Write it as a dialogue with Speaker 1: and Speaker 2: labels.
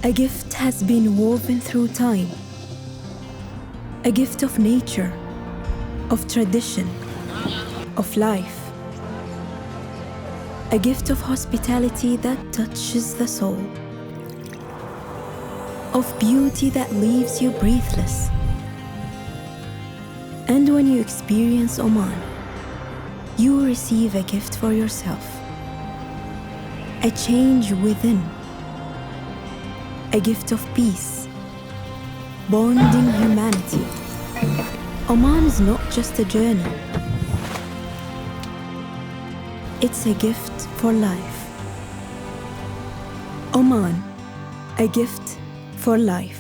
Speaker 1: A gift has been woven through time, a gift of nature, of tradition, of life, a gift of hospitality that touches the soul, of beauty that leaves you breathless. And when you experience Oman, you will receive a gift for yourself, a change within, a gift of peace, bonding humanity. Oman is not just a journey, it's a gift for life. Oman, a gift for life.